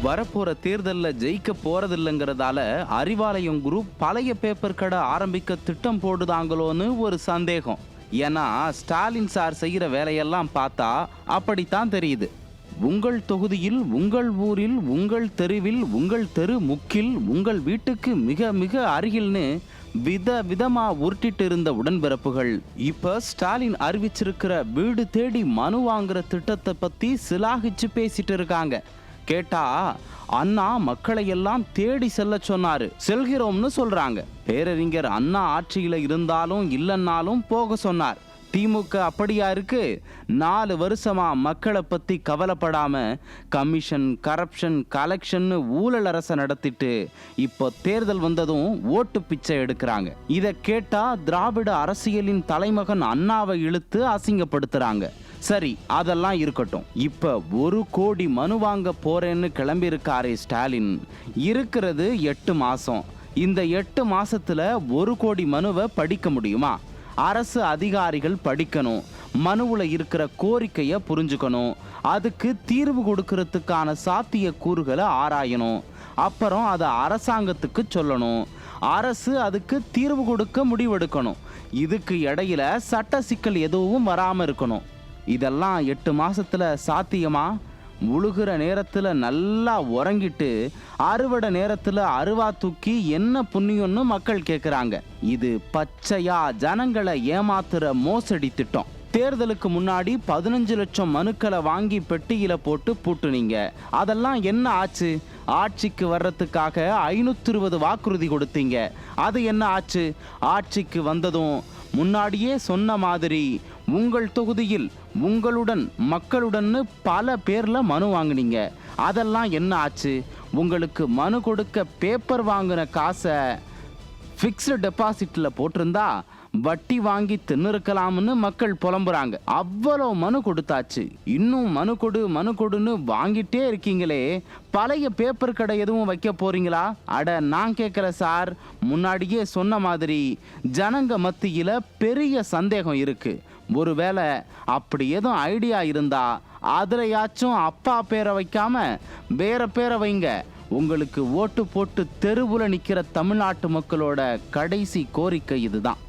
வரப்போற தேர்தல்ல ஜெயிக்க போறதில்லைங்கிறதால அறிவாலயம் குரூப் பழைய பேப்பர் கடை ஆரம்பிக்க திட்டம் போடுதாங்களோன்னு ஒரு சந்தேகம். ஏன்னா ஸ்டாலின் சார் செய்யற வேலையெல்லாம் பார்த்தா அப்படித்தான் தெரியுது. உங்கள் தொகுதியில், உங்கள் ஊரில், உங்கள் தெருவில், உங்கள் தெரு முக்கில், உங்கள் வீட்டுக்கு மிக மிக அருகில்னு விதமா உருட்டிட்டு இருந்த உடன்பிறப்புகள் இப்ப ஸ்டாலின் அறிவிச்சிருக்கிற வீடு தேடி மனு வாங்குற திட்டத்தை பத்தி சிலாகிச்சு பேசிட்டு இருக்காங்க. கேட்டா அண்ணா மக்களை எல்லாம் தேடி செல்ல சொன்னாரு, செல்கிறோம்னு சொல்றாங்க. பேரறிஞர் அண்ணா ஆட்சியில இருந்தாலும் இல்லைன்னாலும் போக சொன்னார். திமுக அப்படியா இருக்கு? 4 வருஷமா மக்களை பத்தி கவலைப்படாம கமிஷன், கரப்ஷன், கலெக்ஷன் ஊழல் அரசை நடத்திட்டு இப்போ தேர்தல் வந்ததும் ஓட்டு பிச்சை எடுக்கிறாங்க. இதை கேட்டா திராவிட அரசியலின் தலைமகன் அண்ணாவை இழுத்து அசிங்கப்படுத்துறாங்க. சரி, அதெல்லாம் இருக்கட்டும். இப்ப 1 கோடி மனு வாங்க போறேன்னு கிளம்பி இருக்காரே ஸ்டாலின். இருக்கிறது 8 மாசம். இந்த 8 மாசத்துல 1 கோடி மனுவை படிக்க முடியுமா? அரசு அதிகாரிகள் படிக்கணும், மனுவுல இருக்கிற கோரிக்கையை புரிஞ்சுக்கணும், அதுக்கு தீர்வு கொடுக்கறதுக்கான சாத்திய கூறுகளை ஆராயணும், அப்புறம் அதை அரசாங்கத்துக்கு சொல்லணும், அரசு அதுக்கு தீர்வு கொடுக்க முடிவெடுக்கணும். இதுக்கு இடையில சட்ட சிக்கல் எதுவும் வராம இருக்கணும். இதெல்லாம் 8 மாசத்துல சாத்தியமா? உழுகிற நேரத்துல நல்லா உறங்கிட்டு அறுவடை நேரத்துல அருவா தூக்கி என்ன புண்ணியம்னு மக்கள் கேட்குறாங்க. இது பச்சையா ஜனங்களை ஏமாத்துற மோசடி திட்டம். தேர்தலுக்கு முன்னாடி 15 லட்சம் மனுக்களை வாங்கி பெட்டியில போட்டு பூட்டுனீங்க. அதெல்லாம் என்ன ஆச்சு? ஆட்சிக்கு வர்றதுக்காக 520 வாக்குறுதி கொடுத்தீங்க. அது என்ன ஆச்சு? ஆட்சிக்கு வந்ததும் முன்னாடியே சொன்ன மாதிரி உங்கள் தொகுதியில் உங்களுடன் மக்களுடன் பல பேர்ல மனு வாங்கினீங்க. அதெல்லாம் என்ன ஆச்சு? உங்களுக்கு மனு கொடுக்க பேப்பர் வாங்கின காசை ஃபிக்ஸ்டு டெபாசிட்ல போட்டிருந்தா வட்டி வாங்கி தின்னுருக்கலாம்னு மக்கள் புலம்புறாங்க. அவ்வளோ மனு கொடுத்தாச்சு, இன்னும் மனு கொடுன்னு வாங்கிட்டே இருக்கீங்களே. பழைய பேப்பர் கடை எதுவும் வைக்க போறீங்களா? அட நான் கேட்கல சார். முன்னாடியே சொன்ன மாதிரி ஜனங்க மத்தியில பெரிய சந்தேகம் இருக்கு. ஒருவேளை அப்படி எதுவும் ஐடியா இருந்தா அதுலயாச்சும் அப்பா பேரை வைக்காம வேற பேரை வைங்க. உங்களுக்கு ஓட்டு போட்டு தெருவுல நிக்கிற தமிழ்நாட்டு மக்களோட கடைசி கோரிக்கை இதுதான்.